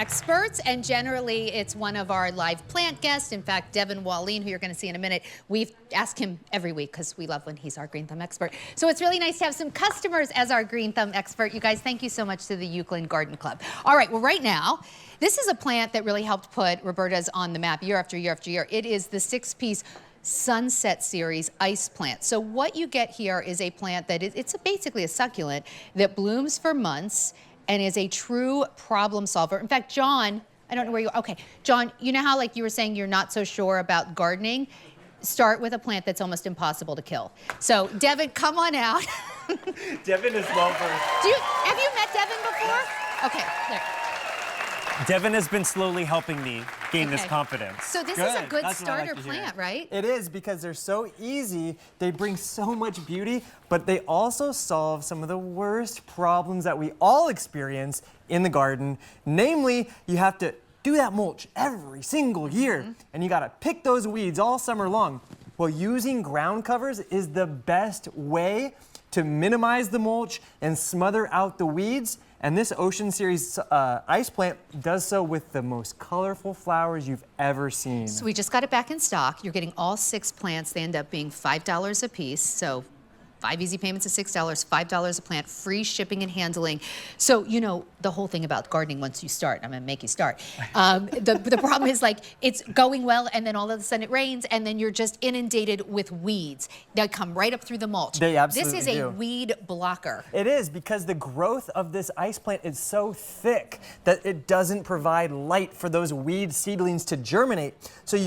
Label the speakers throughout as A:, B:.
A: experts, and generally it's one of our live plant guests. In fact, Devin Wallin, who you're going to see in a minute, we've asked him every week because we love when he's our green thumb expert. So it's really nice to have some customers as our green thumb expert. You guys, thank you so much to the Euclid Garden Club. All right, well, right now, this is a plant that really helped put Roberta's on the map year after year after year. It is the 6-piece Sunset Series ice plant. So what you get here is a plant that it's basically a succulent that blooms for months and is a true problem solver. In fact, John, I don't know where you are. Okay, John, you know how like you were saying you're not so sure about gardening? Start with a plant that's almost impossible to kill. So Devin, come on out.
B: Devin is well versed.
A: Have you met Devin before? Okay, there.
B: Devin has been slowly helping me gain this confidence.
A: So this is a good starter plant, right?
C: It is, because they're so easy, they bring so much beauty, but they also solve some of the worst problems that we all experience in the garden. Namely, you have to do that mulch every single year, and you gotta pick those weeds all summer long. Well, using ground covers is the best way to minimize the mulch and smother out the weeds. And this Ocean Series ice plant does so with the most colorful flowers you've ever seen.
A: So we just got it back in stock. You're getting all 6 plants. They end up being $5 a piece. So 5 easy payments of $6, $5 a plant, free shipping and handling. So, you know, the whole thing about gardening once you start, I'm gonna make you start. The problem is like, it's going well and then all of a sudden it rains and then you're just inundated with weeds. They come right up through the mulch.
C: They absolutely
A: This is a weed blocker.
C: It is, because the growth of this ice plant is so thick that it doesn't provide light for those weed seedlings to germinate. So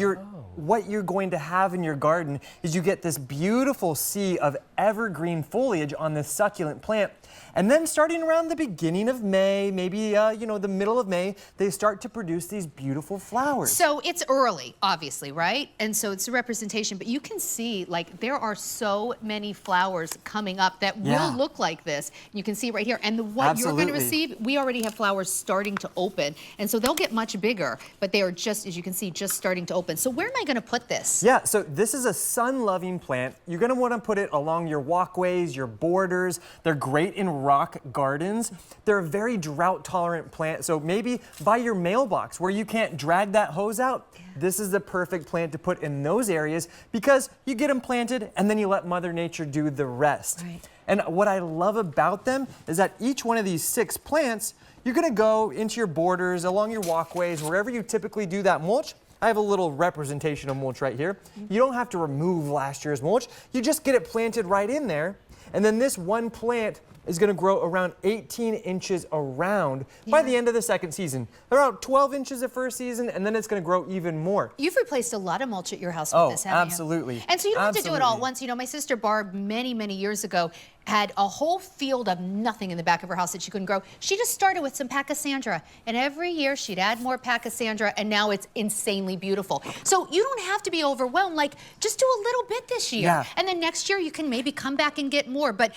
C: what you're going to have in your garden is you get this beautiful sea of evergreen foliage on this succulent plant. And then starting around the beginning of May, maybe you know, the middle of May, they start to produce these beautiful flowers.
A: So it's early, obviously, right? And so it's a representation, but you can see like there are so many flowers coming up that will look like this. You can see right here. And what you're going to receive, we already have flowers starting to open. And so they'll get much bigger, but they are just, as you can see, just starting to open. So where am I going to put this?
C: Yeah, so this is a sun-loving plant. You're going to want to put it along your walkways, your borders. They're great in rock gardens. They're a very drought-tolerant plant, so maybe by your mailbox where you can't drag that hose out, this is the perfect plant to put in those areas, because you get them planted and then you let Mother Nature do the rest.
A: Right.
C: And what I love about them is that each one of these 6 plants, you're going to go into your borders, along your walkways, wherever you typically do that mulch. I have a little representation of mulch right here. You don't have to remove last year's mulch. You just get it planted right in there. And then this one plant is going to grow around 18 inches around by the end of the second season. Around 12 inches the first season, and then it's going to grow even more.
A: You've replaced a lot of mulch at your house with this, haven't you?
C: Absolutely.
A: And so you don't have to do it all at once. You know, my sister Barb, many, many years ago, had a whole field of nothing in the back of her house that she couldn't grow. She just started with some Pachysandra, and every year she'd add more Pachysandra, and now it's insanely beautiful. So you don't have to be overwhelmed. Like, just do a little bit this year, and then next year you can maybe come back and get more. But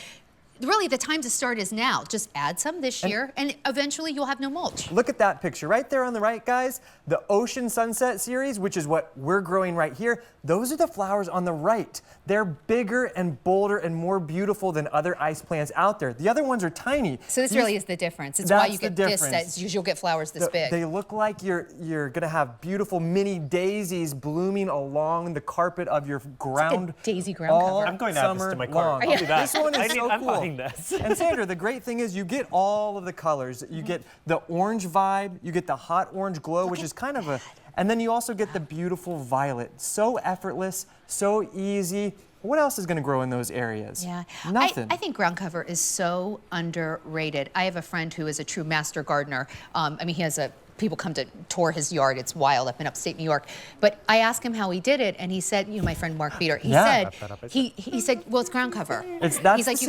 A: really, the time to start is now. Just add some this year, and eventually you'll have no mulch.
C: Look at that picture right there on the right, guys. The Ocean Sunset Series, which is what we're growing right here, those are the flowers on the right. They're bigger and bolder and more beautiful than other ice plants out there. The other ones are tiny.
A: So this really is the difference. It's why you get this, you'll get flowers this big.
C: They look like you're gonna have beautiful mini daisies blooming along the carpet of your ground.
A: It's like a daisy ground cover.
B: I'm going to add this to my cart.
C: I'll do that. This one is so cool.
B: I'm this.
C: And Sandra, the great thing is you get all of the colors. You get the orange vibe, you get the hot orange glow, which is kind of and then you also get the beautiful violet. So effortless, so easy. What else is going to grow in those areas?
A: Yeah,
C: Nothing.
A: I think ground cover is so underrated. I have a friend who is a true master gardener. I mean, he has people come to tour his yard. It's wild up in upstate New York. But I asked him how he did it, and he said, you know, my friend Mark Beater, he said, he said, well, it's ground cover.
C: That's
A: He's like,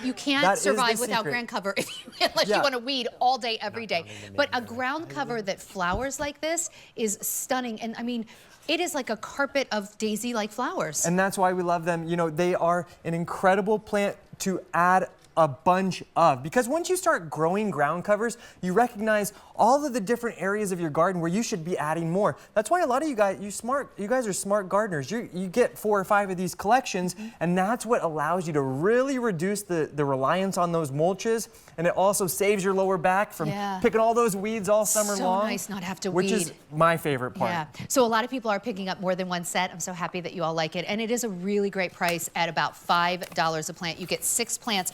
A: you can't survive without ground cover unless you want to weed all day, every day. But a ground cover that flowers like this is stunning. And I mean, it is like a carpet of daisy-like flowers.
C: And that's why we love them. You know, they are an incredible plant to add a bunch of, because once you start growing ground covers, you recognize all of the different areas of your garden where you should be adding more. That's why a lot of you guys, you guys are smart gardeners. You get 4 or 5 of these collections, and that's what allows you to really reduce the reliance on those mulches, and it also saves your lower back from picking all those weeds all summer long.
A: So nice not have to
C: which
A: weed.
C: is my favorite part.
A: Yeah. So a lot of people are picking up more than one set. I'm so happy that you all like it, and it is a really great price at about $5 a plant. You get 6 plants.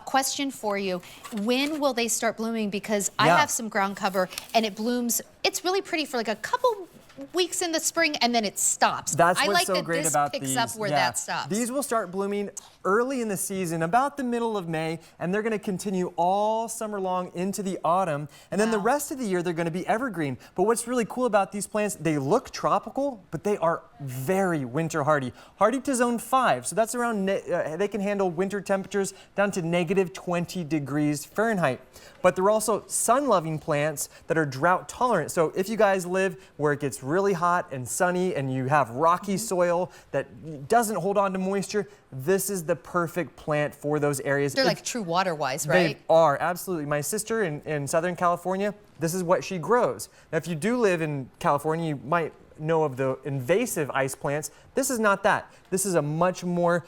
A: Question for you: when will they start blooming? Because I have some ground cover, and it blooms. It's really pretty for like a couple weeks in the spring, and then it stops.
C: That's what's
A: like
C: so
A: that
C: great
A: this
C: about
A: picks
C: these.
A: up where that stops.
C: These will start blooming early in the season, about the middle of May, and they're going to continue all summer long into the autumn. And then the rest of the year, they're going to be evergreen. But what's really cool about these plants, they look tropical, but they are very winter hardy. Hardy to zone 5, so that's around, they can handle winter temperatures down to -20 degrees Fahrenheit. But they're also sun-loving plants that are drought tolerant. So if you guys live where it gets really hot and sunny and you have rocky soil that doesn't hold on to moisture, this is the perfect plant for those areas.
A: They're like true water-wise, right?
C: They are, absolutely. My sister in Southern California, this is what she grows. Now, if you do live in California, you might know of the invasive ice plants. This is not that. This is a much more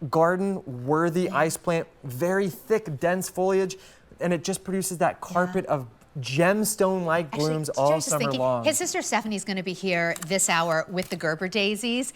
C: garden-worthy ice plant, very thick, dense foliage, and it just produces that carpet of gemstone-like blooms all summer long.
A: His sister Stephanie's going to be here this hour with the Gerber daisies.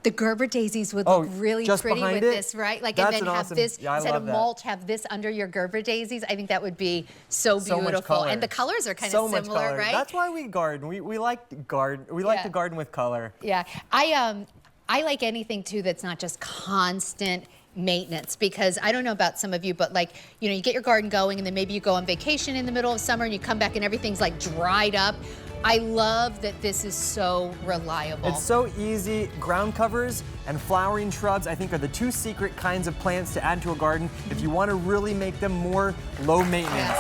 A: The Gerber daisies would look really pretty with this, right? Like, and then have this instead of mulch, have this under your Gerber daisies. I think that would be so beautiful. And the colors are kind of similar, right?
C: That's why we garden. We like to garden. We like to garden with color.
A: Yeah, I like anything too that's not just constant maintenance, because I don't know about some of you, but like, you know, you get your garden going and then maybe you go on vacation in the middle of summer and you come back and everything's like dried up. I love that this is so reliable.
C: It's so easy. Ground covers and flowering shrubs, I think, are the 2 secret kinds of plants to add to a garden if you want to really make them more low maintenance.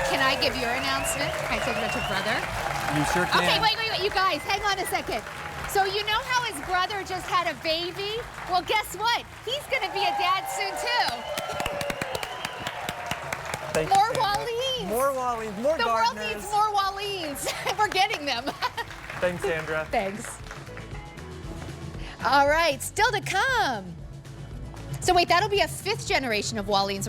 A: Can I give your announcement? Can I take it to brother?
C: You sure can.
A: Okay, wait, you guys, hang on a second. So you know how his brother just had a baby? Well, guess what? He's gonna be a dad soon too. More Walleens.
C: More Walleens, more
A: the
C: gardeners.
A: The world needs more Walleens. We're getting them.
C: Thanks, Sandra.
A: Thanks. All right, still to come. So wait, that'll be a 5th generation of Walleens.